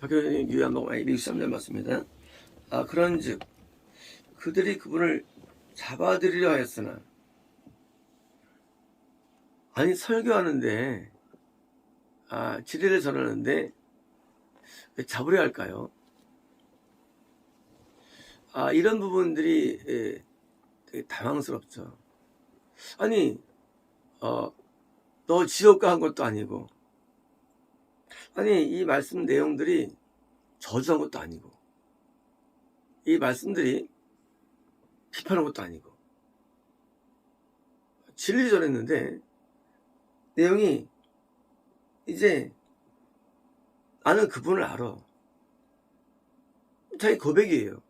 박효님 유한복 23절 맞습니다. 그런즉 그들이 그분을 잡아들이려 하였으나, 아니 설교하는데 진리를 전하는데 왜 잡으려 할까요? 이런 부분들이 되게 당황스럽죠. 아니 너 지옥 가 한 것도 아니고, 아니 이 말씀 내용들이 저주한 것도 아니고, 이 말씀들이 비판한 것도 아니고, 진리 전했는데 내용이 이제 나는 그분을 알아. 자기 고백이에요.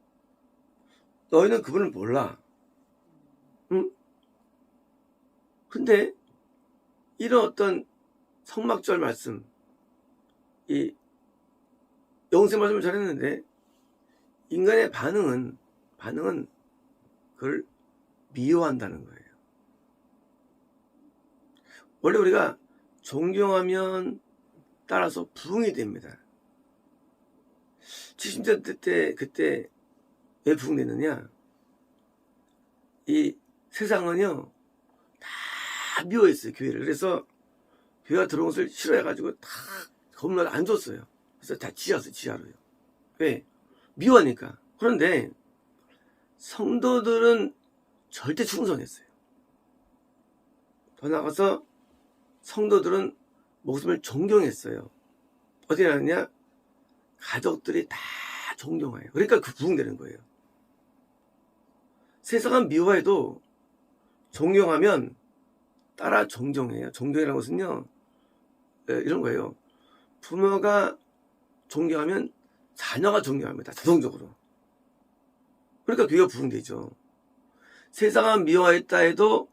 너희는 그분을 몰라. 응? 근데 이런 어떤 성막절 말씀, 이 영생 말씀을 전했는데 인간의 반응은 그걸 미워한다는 거예요. 원래 우리가 존경하면 따라서 부흥이 됩니다. 70년 때 그때 왜 부흥됐느냐? 이 세상은요 다 미워했어요, 교회를. 그래서 교회가 들어온 것을 싫어해가지고 다 건물 안 줬어요. 그래서 다 지하로요. 왜? 미워하니까. 그런데 성도들은 절대 충성했어요. 더 나아가서 성도들은 목숨을 존경했어요. 어떻게 하느냐? 가족들이 다 존경해요. 그러니까 그 부흥되는 거예요. 세상은 미워해도 존경하면 따라 존경해요. 존경이라는 것은요, 이런 거예요. 부모가 존경하면 자녀가 존경합니다. 자동적으로. 그러니까 교회가 부흥되죠. 세상은 미워했다 해도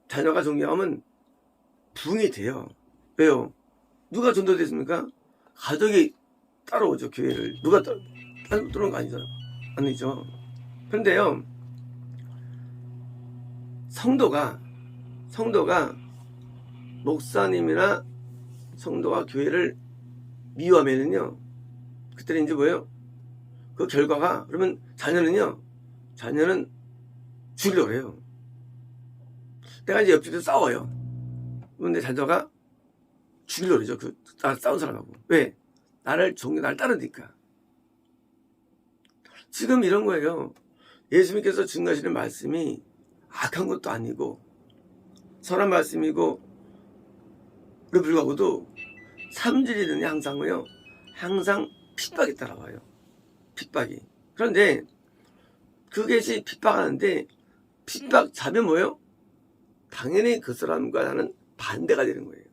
자녀가 존경하면 부흥이 돼요. 왜요? 누가 전도됐습니까? 가족이 따라오죠, 교회를. 누가 따라오는 거 아니죠. 그런데요, 성도가 목사님이나 성도가 교회를 미워하면은요, 그때는 이제 뭐예요? 그 결과가, 그러면 자녀는 죽이려고 해요. 내가 이제 옆집에서 싸워요. 그런데 자녀가 죽이려고 그러죠. 싸운 사람하고. 왜? 나를 따르니까. 지금 이런 거예요. 예수님께서 증거하시는 말씀이 악한 것도 아니고 선한 말씀이고, 그에 불구하고도 삼질이는 항상 핍박이 따라와요. 핍박이. 그런데 그것이 핍박하는데, 핍박 자면 뭐예요? 당연히 그 사람과 나는 반대가 되는 거예요.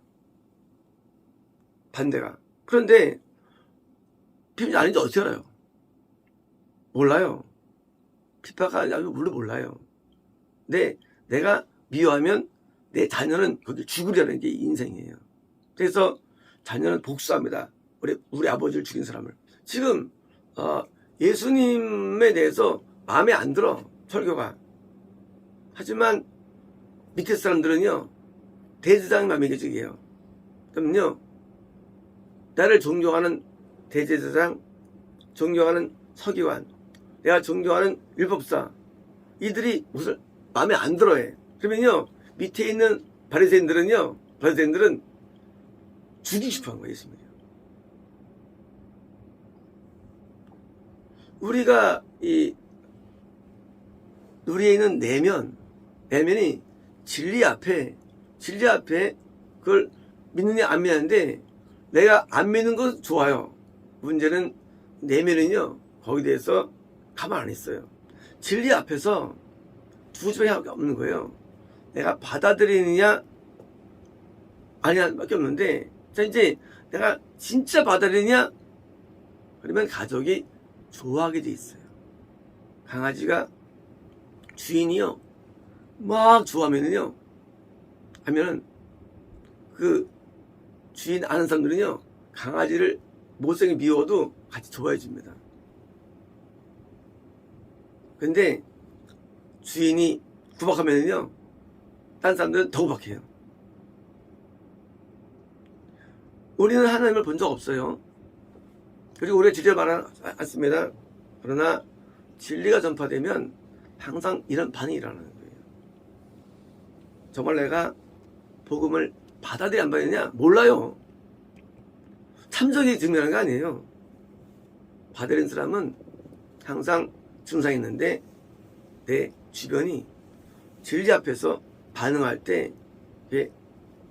반대가. 그런데 핍박이 아닌지 어떻게 알아요? 몰라요. 핍박이 아니면 몰라요. 근데 내가 미워하면 내 자녀는 거기 죽으려는 게 인생이에요. 그래서 자녀는 복수합니다. 우리 아버지를 죽인 사람을. 지금 예수님에 대해서 마음에 안 들어, 설교가. 하지만 밑에 사람들은요, 대제사장이 마음에 계시게요. 그러면요, 나를 존경하는 대제사장, 존경하는 서기관, 내가 존경하는 율법사, 이들이 무슨 마음에 안 들어해. 그러면요, 밑에 있는 바리새인들은 죽이고 싶어 한 거예요, 예수님이요. 우리가 우리에 있는 내면이 진리 앞에 그걸 믿느냐 안 믿는데, 내가 안 믿는 건 좋아요. 문제는 내면은요, 거기에 대해서 가만 안 있어요. 진리 앞에서 두 집밖에 없는 거예요. 내가 받아들이느냐 아니냐 밖에 없는데, 자, 이제 내가 진짜 받아들이냐, 그러면 가족이 좋아하게 돼 있어요. 강아지가 주인이요 막 좋아하면은요, 그 주인 아는 사람들은요, 강아지를 못생겨 미워도 같이 좋아해 줍니다. 근데 주인이 구박하면은요, 다른 사람들은 더 구박해요. 우리는 하나님을 본 적 없어요. 그리고 우리가 진리를 말하지 않습니다. 그러나 진리가 전파되면 항상 이런 반응이 일어나는 거예요. 정말 내가 복음을 받아들여 안 받느냐? 몰라요. 참석이 증명하는 거 아니에요. 받아들인 사람은 항상 증상이 있는데 내 주변이 진리 앞에서 반응할 때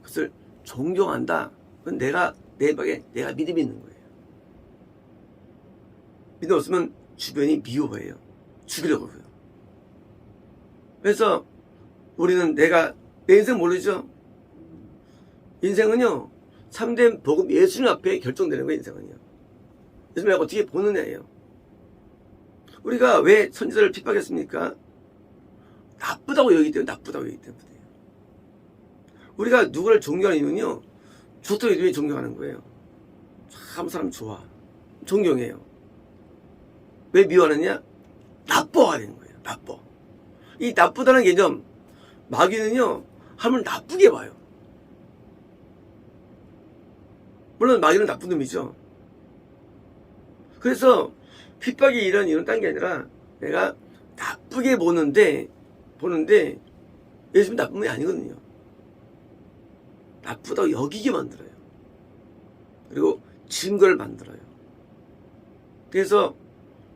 그것을 존경한다. 그건 내가 내 밖에 내가 믿음이 있는 거예요. 믿음 없으면 주변이 미워해요. 죽이려고 해요. 그래서 우리는 내 인생 모르죠? 인생은요, 참된 복음 예수님 앞에 결정되는 거예요, 인생은요. 예수님을 어떻게 보느냐예요. 우리가 왜 선지자를 핍박했습니까? 나쁘다고 여기기 때문에, 우리가 누구를 존경하는 이유는요, 좋다고 왜 존경하는 거예요? 참 사람 좋아. 존경해요. 왜 미워하느냐? 나빠하는 거예요. 나빠. 이 나쁘다는 개념, 마귀는요, 하면 나쁘게 봐요. 물론 마귀는 나쁜 놈이죠. 그래서 핍박이 이런 딴 게 아니라 내가 나쁘게 보는데 예수님 나쁜 분이 아니거든요. 나쁘다고 여기게 만들어요. 그리고 증거를 만들어요. 그래서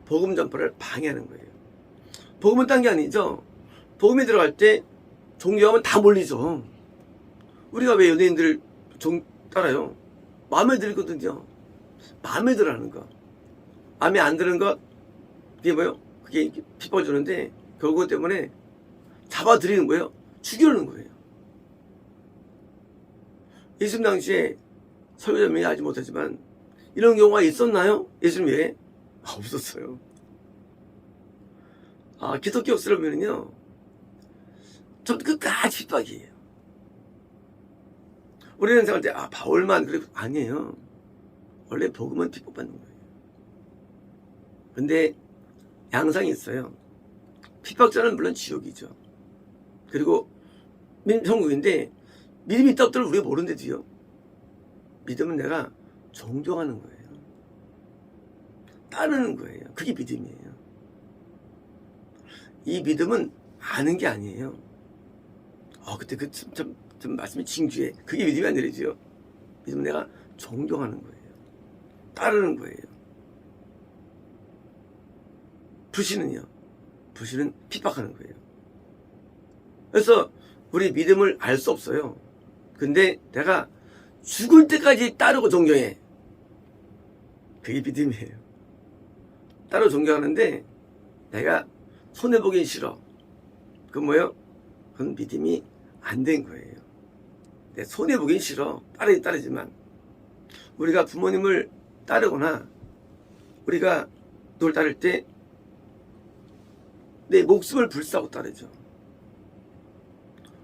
복음 전파를 방해하는 거예요. 복음은 딴 게 아니죠. 복음에 들어갈 때 존경하면 다 몰리죠. 우리가 왜 연예인들 따라요? 마음에 들거든요. 마음에 들어하는 거. 마음에 안 드는 것, 그게 뭐예요? 그게 핍박을 주는데, 결국 그것 때문에 잡아들이는 거예요. 죽이려는 거예요. 예수님 당시에 설교자명이 하지 못하지만, 이런 경우가 있었나요? 예수님 외에? 없었어요. 기독교 역사를 보면요, 전 끝까지 핍박이에요. 우리는 생각할 때, 바울만 그래. 아니에요. 원래 복음은 핍박받는 거예요. 근데 양상이 있어요. 핍박자는 물론 지옥이죠. 그리고 천국인데 믿음이 있다 없다를 우리가 모르는데도요. 믿음은 내가 존경하는 거예요. 따르는 거예요. 그게 믿음이에요. 이 믿음은 아는 게 아니에요. 그때 좀 말씀이 진주해. 그게 믿음이 아니라지요. 믿음은 내가 존경하는 거예요. 따르는 거예요. 불신은요. 불신은 핍박하는 거예요. 그래서 우리 믿음을 알 수 없어요. 근데 내가 죽을 때까지 따르고 존경해. 그게 믿음이에요. 따르고 존경하는데 내가 손해보기 싫어. 그건 뭐예요? 그건 믿음이 안 된 거예요. 내 손해보기 싫어. 따르지만 우리가 부모님을 따르거나 우리가 누굴 따를 때 내 목숨을 불사하고 따르죠.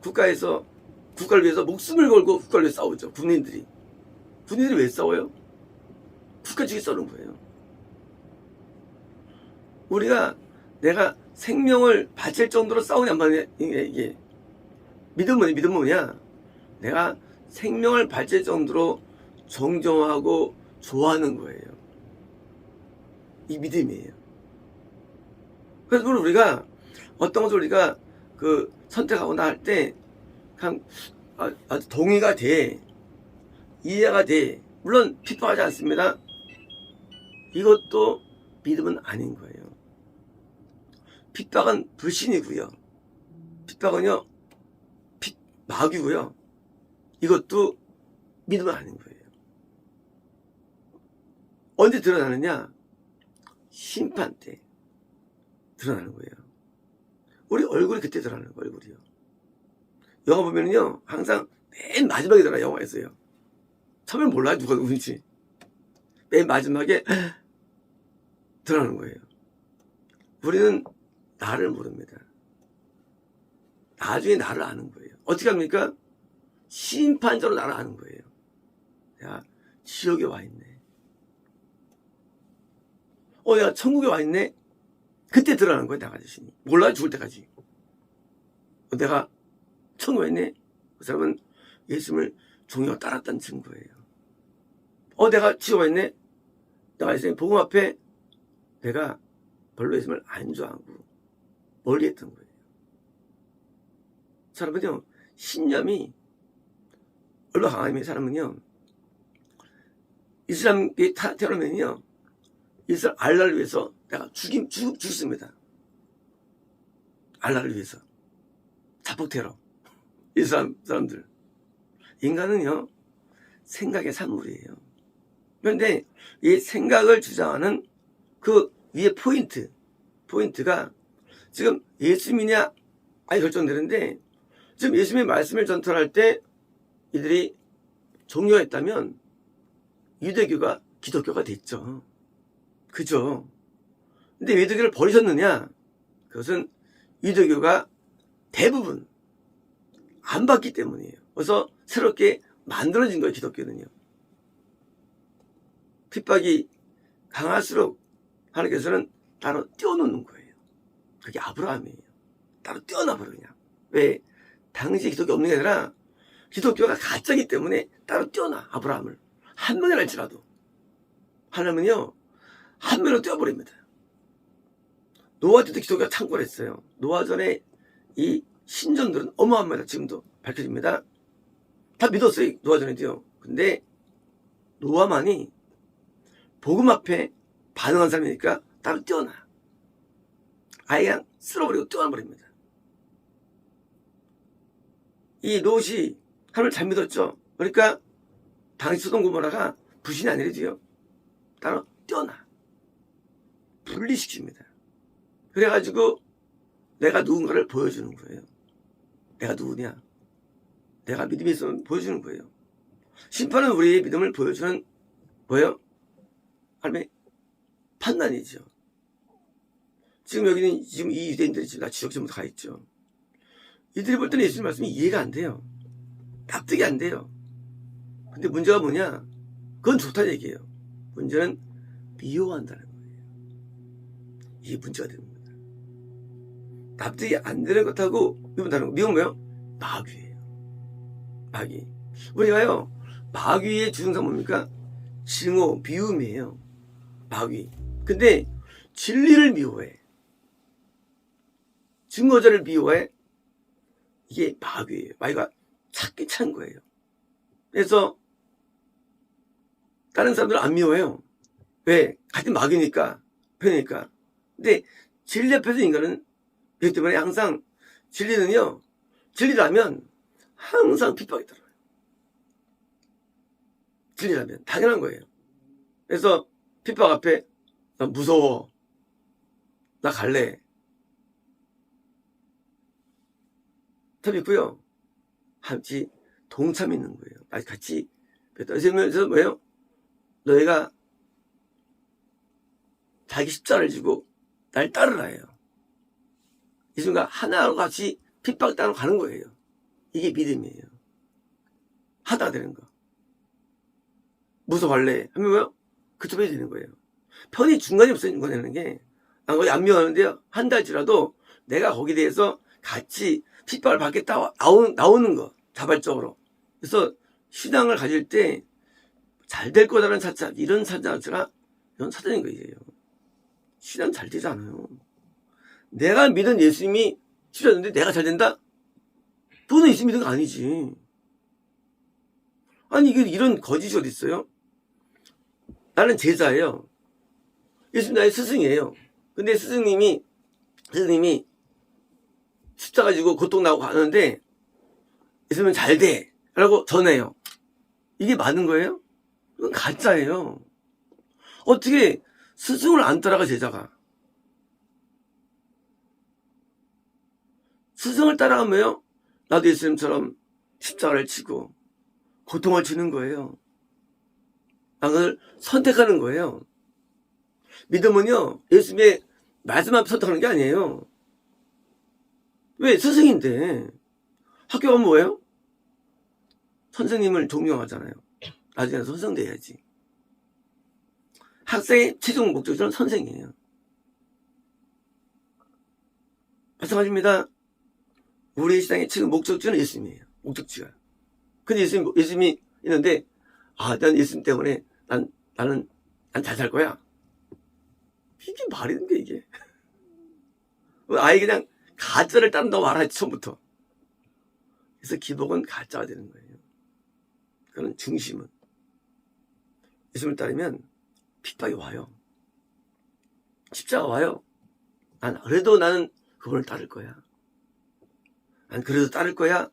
국가를 위해서 목숨을 걸고 국가를 위해서 싸우죠. 군인들이 왜 싸워요? 국가 지기 싸우는 거예요. 내가 생명을 바칠 정도로 싸우냐 안 말이냐. 이게 믿음은 뭐냐? 내가 생명을 바칠 정도로 존경하고 좋아하는 거예요. 이 믿음이에요. 그래서 우리가 어떤 것을 우리가 선택하거나 할 때 그냥 아주 동의가 돼. 이해가 돼. 물론 핍박하지 않습니다. 이것도 믿음은 아닌 거예요. 핍박은 불신이고요. 핍박은요, 마귀고요. 이것도 믿음은 아닌 거예요. 언제 드러나느냐? 심판 때 드러나는 거예요. 우리 얼굴이 그때 드러나는 거예요. 얼굴이요. 영화 보면은요, 항상 맨 마지막에 드러나. 영화에서요. 처음엔 몰라요. 누가 누군지. 맨 마지막에 드러나는 거예요. 우리는 나를 모릅니다. 나중에 나를 아는 거예요. 어떻게 합니까? 심판자로 나를 아는 거예요. 내가 지옥에 와 있네. 내가 천국에 와 있네. 그때 드러나는 거예요. 내가 자신이. 몰라요. 죽을 때까지. 내가 천국에 와 있네. 그 사람은 예수님을 종교가 따랐다는 증거예요. 내가 지옥에 와 있네. 내가 예수님 복음 앞에 내가 별로 예수님을 안 좋아하고 멀리 했던 거예요. 사람은요, 신념이 얼마나 강하면 사람은요, 이슬람에 태어나면요, 이슬람 알라를 위해서 내가 죽습니다. 알라를 위해서. 자폭 테러. 이슬람 사람들. 인간은요, 생각의 산물이에요. 그런데 이 생각을 주장하는 그 위에 포인트가 지금 예수님이냐 아니 결정되는데, 지금 예수님의 말씀을 전달할 때 이들이 종교했다면 유대교가 기독교가 됐죠. 그죠? 근데 왜 유대교를 버리셨느냐? 그것은 유대교가 대부분 안 받기 때문이에요. 그래서 새롭게 만들어진 거예요, 기독교는요. 핍박이 강할수록 하나님께서는 따로 띄워놓는 거예요. 그게 아브라함이에요. 따로 띄워놔버려, 그냥. 왜? 당시 기독교 없는 게 아니라 기독교가 가짜이기 때문에 따로 띄워놔, 아브라함을. 한 명이랄지라도. 하나님은요, 한 명으로 띄워버립니다. 노아 때도 기독교가 창궐 했어요. 노아 전에 이 신전들은 어마어마합니다. 지금도 밝혀집니다. 다 믿었어요, 노아 전에도요. 근데 노아만이 복음 앞에 반응한 사람이니까 따로 띄워놔. 아예 그냥 쓸어버리고 띄워놔버립니다. 이 롯이 하나님을 잘 믿었죠. 그러니까 당시 소돔 고모라가 불신이 아니래도요, 따로 띄워놔. 분리시킵니다. 그래가지고 내가 누군가를 보여주는 거예요. 내가 누구냐? 내가 믿음이 있으면 보여주는 거예요. 심판은 우리의 믿음을 보여주는 뭐예요? 하나님의 판단이죠. 지금 여기는 지금 이 유대인들이 지금 나 지역전부터 가 있죠. 이들이 볼 때는 예수님 말씀이 이해가 안 돼요. 납득이 안 돼요. 근데 문제가 뭐냐? 그건 좋다는 얘기예요. 문제는 미워한다는 거예요. 이게 문제가 되는 겁니다. 납득이 안 되는 것하고 미운다는 거. 미운 뭐예요? 마귀예요. 마귀. 우리가요, 마귀의 주승상 뭡니까? 증오, 미움이에요. 마귀. 근데 진리를 미워해. 증거자를 미워해. 이게 마귀예요. 마귀가 찾기 찬 거예요. 그래서 다른 사람들은 안 미워해요. 왜? 같은 마귀니까, 편이니까. 근데 진리 앞에서 인간은 그렇기 때문에 항상 진리는요, 진리라면 항상 핍박이 들어요. 진리라면 당연한 거예요. 그래서 핍박 앞에 나 무서워, 나 갈래, 탑 있고요. 같이 동참 있는 거예요. 같이 그래서 뭐예요? 너희가 자기 십자가를 지고 날 따르라 해요. 이 순간 하나로 같이 핍박 따로 가는 거예요. 이게 믿음이에요. 하다가 되는 거. 무서워할래 하면 뭐요? 그쪽에 되는 거예요. 편이 중간에 없어지는 거라는 게, 난 거기 안 미워하는데요, 한 달치라도 내가 거기에 대해서 같이 핍박을 받겠다 나오는 거, 자발적으로. 그래서 신앙을 가질 때 잘 될 거다라는 사자, 이런 사자 자체가 이런 사자인 거예요. 신앙 잘 되지 않아요. 내가 믿은 예수님이 치료했는데 내가 잘 된다? 그거는 예수님 믿은 거 아니지. 아니, 이게 이런 거짓이 어디 있어요? 나는 제자예요. 예수님 나의 스승이에요. 근데 스승님이 십자가 지고 고통나고 가는데 예수님은 잘 돼 라고 전해요. 이게 맞는 거예요? 그건 가짜예요. 어떻게 스승을 안 따라가, 제자가? 스승을 따라가면요, 나도 예수님처럼 십자가를 치고 고통을 치는 거예요. 그걸 선택하는 거예요. 믿음은요, 예수님의 말씀 앞에 선택하는 게 아니에요. 왜? 스승인데. 학교 가면 뭐예요? 선생님을 존경하잖아요. 나중에 선생 돼야지. 학생의 최종 목적은 선생이에요. 마찬가지입니다. 우리 신앙의 최종 목적지는 예수님이에요. 목적지가. 근데 예수님이 있는데, 난 예수님 때문에 나는 난 잘 살 거야. 이게 말이 되는 게 이게. 아예 그냥 가짜를 따른다고 말하지 처음부터. 그래서 기복은 가짜가 되는 거예요. 그는 중심은 예수님을 따르면 핍박이 와요. 십자가 와요. 그래도 나는 그분을 따를 거야. 난 그래도 따를 거야.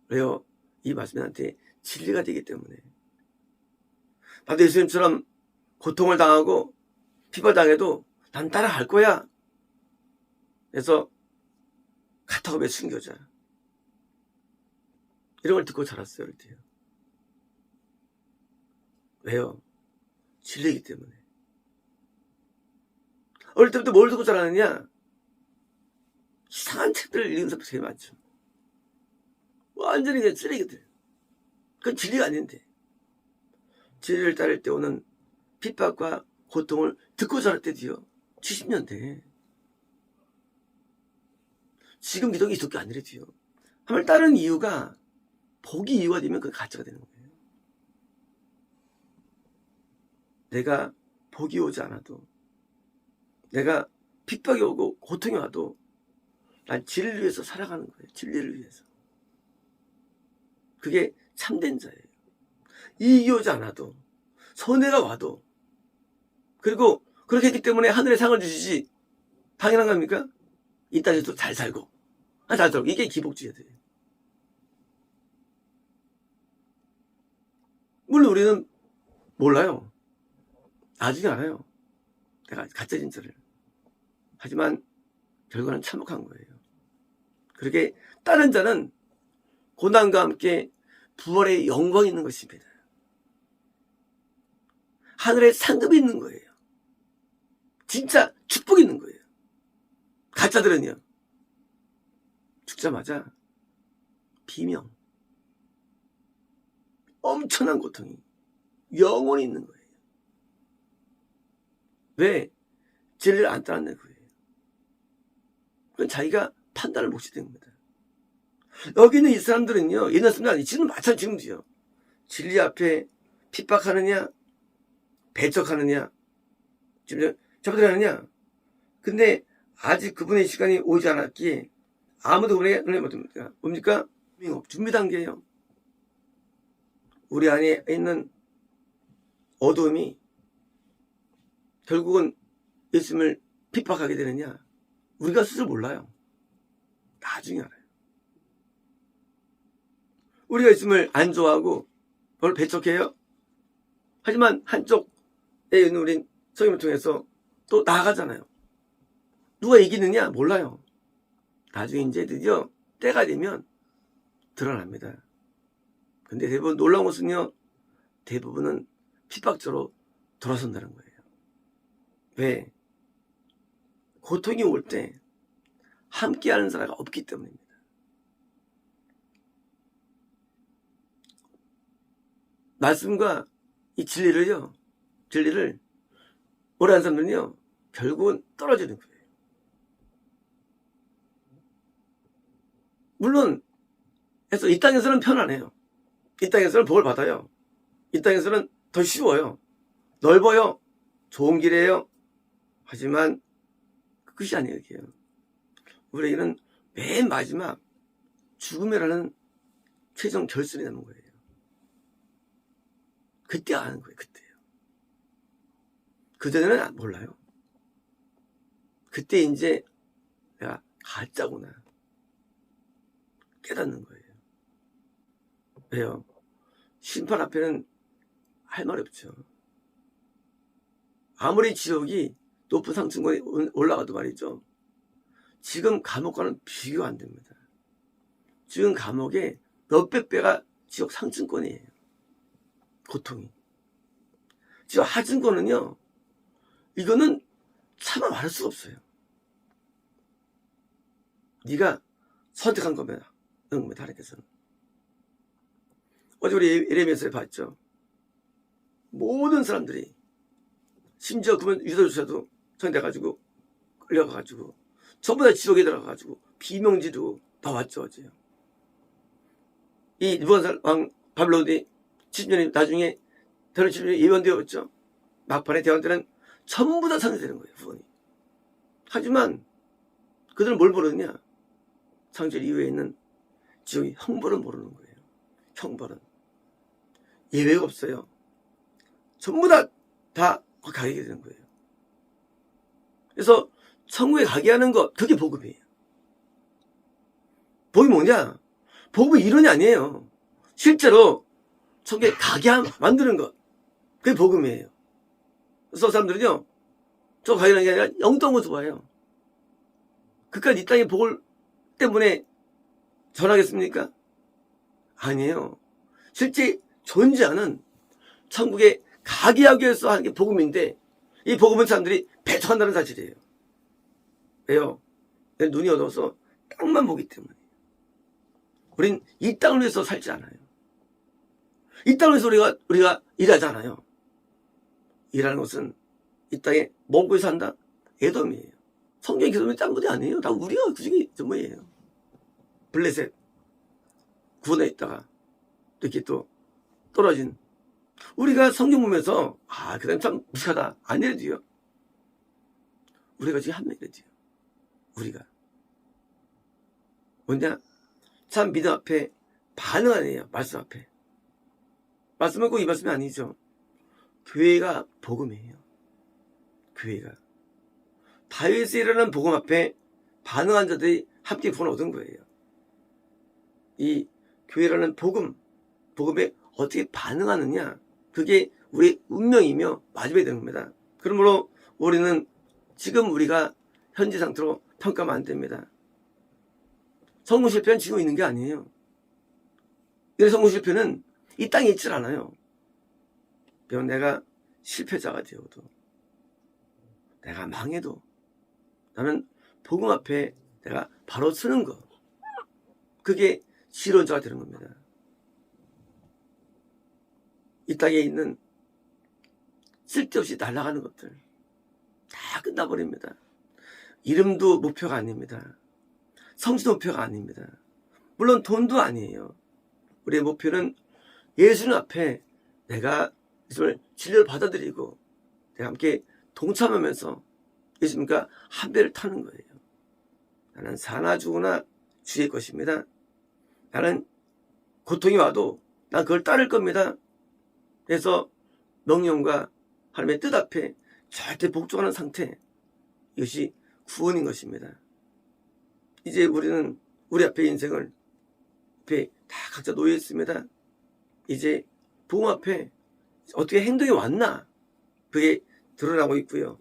왜요? 이 말씀이 나한테 진리가 되기 때문에. 나도 예수님처럼 고통을 당하고 핍박당해도 난 따라갈 거야. 그래서 카타콤의 순교자 이런 걸 듣고 자랐어요. 그때요. 왜요? 진리이기 때문에. 어릴 때부터 뭘 듣고 자라느냐? 이상한 책들을 읽는 사람이 되게 많죠. 완전히 그냥 쓰레기들. 그건 진리가 아닌데. 진리를 따를 때 오는 핍박과 고통을 듣고 자랄 때도요. 70년대. 지금 기독이 기독교 아니래도요. 하나님을 따르는 이유가 복이 이유가 되면 그게 가짜가 되는 거예요. 내가 복이 오지 않아도, 내가 핍박이 오고 고통이 와도 난 진리를 위해서 살아가는 거예요. 진리를 위해서. 그게 참된 자예요. 이익이 오지 않아도, 손해가 와도, 그리고 그렇게 했기 때문에 하늘의 상을 주시지 당연한 겁니까? 이 땅에서도 잘 살고, 잘 살고. 이게 기복주의예요. 물론 우리는 몰라요. 나중에 알아요. 내가 가짜 진짜를. 하지만 결과는 참혹한 거예요. 그렇게 다른 자는 고난과 함께 부활의 영광이 있는 것입니다. 하늘에 상급이 있는 거예요. 진짜 축복이 있는 거예요. 가짜들은요. 죽자마자 비명, 엄청난 고통이 영원히 있는 거예요. 왜? 진리를 안 따랐네 그거예요. 그건 자기가 판단을 못했던 겁니다. 여기 있는 이 사람들은요, 옛날 사람들 아니, 지금 마찬가지 지금도요. 진리 앞에 핍박하느냐, 배척하느냐, 지금 접근하느냐. 근데 아직 그분의 시간이 오지 않았기에 아무도 그분에게 눈에 못 듭니다. 뭡니까? 준비 단계예요. 우리 안에 있는 어두움이 결국은 예수님을 핍박하게 되느냐? 우리가 스스로 몰라요. 나중에 알아요. 우리가 예수님을 안 좋아하고 그걸 배척해요. 하지만 한쪽에 있는 우린 성경을 통해서 또 나아가잖아요. 누가 이기느냐? 몰라요. 나중에 이제 드디어 때가 되면 드러납니다. 근데 대부분 놀라운 것은요, 대부분은 핍박자로 돌아선다는 거예요. 왜? 고통이 올 때 함께하는 사람이 없기 때문입니다. 말씀과 이 진리를 오래 하는 사람들은요, 결국은 떨어지는 거예요. 물론 해서 이 땅에서는 편안해요. 이 땅에서는 복을 받아요. 이 땅에서는 더 쉬워요. 넓어요. 좋은 길이에요. 하지만 그것이 아니에요. 우리에게는 맨 마지막 죽음이라는 최종 결선이 남은 거예요. 그때 아는 거예요. 그때요. 그전에는 몰라요. 그때 이제 내가 가짜구나 깨닫는 거예요. 왜요? 심판 앞에는 할 말이 없죠. 아무리 지옥이 높은 상층권에 올라가도 말이죠. 지금 감옥과는 비교가 안 됩니다. 지금 감옥에 몇백 배가 지옥 상층권이에요. 고통이. 지금 하층권은요. 이거는 차마 말할 수가 없어요. 네가 선택한 겁니다. 하나님께서는. 어제 우리 예레미야서에 봤죠. 모든 사람들이 심지어 그분 유다조차도 선택해가지고 끌려가가지고 전부 다 지옥에 들어가가지고 비명 지르고 나왔죠. 어제요. 이 느부갓네살 왕 바빌론이 70년이 나중에 다른 70년이 예언되었죠. 막판에 대원 때는 전부 다 상쇄되는 거예요, 후원이. 하지만 그들은 뭘 모르느냐? 창절 이후에 있는 지옥의 형벌은 모르는 거예요. 형벌은. 예외가 없어요. 전부 다 가게 되는 거예요. 그래서 천국에 가게 하는 것, 그게 복음이에요. 복음이 뭐냐? 복음이 이론이 아니에요. 실제로 천국에 가게 만드는 것, 그게 복음이에요. 그래서 사람들은요, 저 가게 하는 게 아니라 영도 거 좋아해요. 그까지 이 땅의 복을 때문에 전하겠습니까? 아니에요. 실제 존재하는 천국에 가게 하기 위해서 하는 게 복음인데, 이 복음은 사람들이 배척한다는 사실이에요. 왜요? 내 눈이 어두워서 땅만 보기 때문에. 우린 이 땅을 위해서 살지 않아요. 이 땅을 위해서 우리가 일하지 않아요. 일하는 것은 이 땅에 먹고 위해서 산다? 애덤이에요. 성경이 기도면 짠분이 아니에요. 다 우리가 그중에 전부예요. 블레셋 구원에 있다가 이렇게 또 떨어진, 우리가 성경 보면서 그 사람 참 무식하다 안 이래도요. 우리가 지금 한 명이래도요. 우리가 뭐냐? 참 믿음 앞에 반응 아니에요. 말씀 앞에. 말씀은 꼭 이 말씀이 아니죠. 교회가 복음이에요. 교회가 다윗이 일어난 복음 앞에 반응한 자들이 함께 구원 얻은 거예요. 이 교회라는 복음에 어떻게 반응하느냐, 그게 우리의 운명이며 마지막이 되는 겁니다. 그러므로 우리는 지금 우리가 현재 상태로 평가하면 안 됩니다. 성공 실패는 지금 있는 게 아니에요. 이 성공 실패는 이 땅에 있질 않아요. 비록 내가 실패자가 되어도, 내가 망해도 나는 복음 앞에 내가 바로 서는 거, 그게 실현자가 되는 겁니다. 이 땅에 있는 쓸데없이 날아가는 것들 다 끝나버립니다. 이름도 목표가 아닙니다. 성취도 목표가 아닙니다. 물론 돈도 아니에요. 우리의 목표는 예수님 앞에 내가 예수님을 진료를 받아들이고 내가 함께 동참하면서 예수님과 한 배를 타는 거예요. 나는 사나 죽으나 주의 것입니다. 나는 고통이 와도 난 그걸 따를 겁니다. 그래서 명령과 하나님의 뜻 앞에 절대 복종하는 상태, 이것이 구원인 것입니다. 이제 우리는 우리 앞에 인생을 앞에 다 각자 놓여 있습니다. 이제 복음 앞에 어떻게 행동이 왔나, 그게 드러나고 있고요.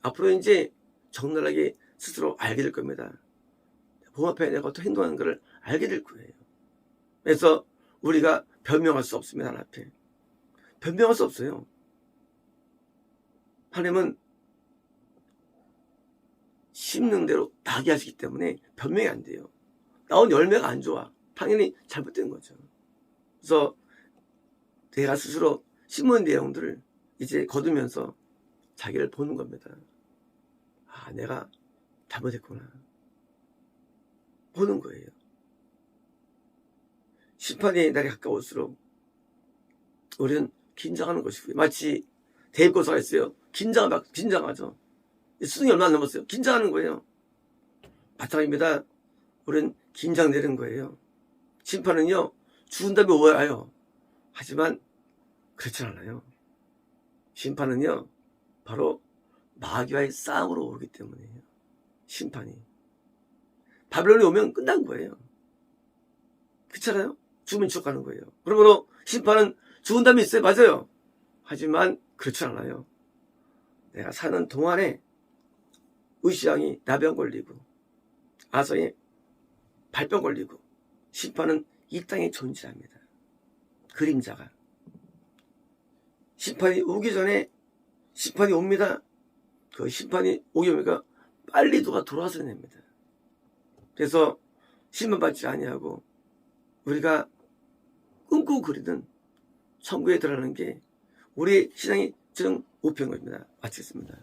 앞으로 이제 적나라하게 스스로 알게 될 겁니다. 복음 앞에 내가 어떻게 행동하는 것을 알게 될 거예요. 그래서 우리가 변명할 수 없습니다. 하나님 앞에 변명할 수 없어요. 하나님은 심는 대로 나게 하시기 때문에 변명이 안 돼요. 나온 열매가 안 좋아, 당연히 잘못된 거죠. 그래서 내가 스스로 심은 내용들을 이제 거두면서 자기를 보는 겁니다. 내가 잘못했구나, 보는 거예요. 심판의 날이 가까울수록 우리는 긴장하는 것이고요. 마치 대입고사가 있어요. 긴장하죠. 수능이 얼마 안 남았어요. 긴장하는 거예요. 마찬가지입니다. 우리는 긴장되는 거예요. 심판은요, 죽은 다음에 와요. 하지만 그렇지 않아요. 심판은요, 바로 마귀와의 싸움으로 오기 때문이에요. 심판이. 바벨론이 오면 끝난 거예요. 그렇잖아요? 죽으면 지옥 가는 거예요. 그러므로 심판은 죽은 다음에 있어요. 맞아요. 하지만 그렇지 않아요. 내가 사는 동안에 의시왕이 나병 걸리고 아성이 발병 걸리고, 심판은 이 땅에 존재합니다. 그림자가. 심판이 오기 전에 심판이 옵니다. 그 심판이 오기 오니까 빨리 누가 돌아와서 냅니다. 그래서 심판받지 아니하고 우리가 꿈꾸고 그리는 천국에 들어가는 게 우리의 신앙이 좀 못된 겁니다. 마치겠습니다.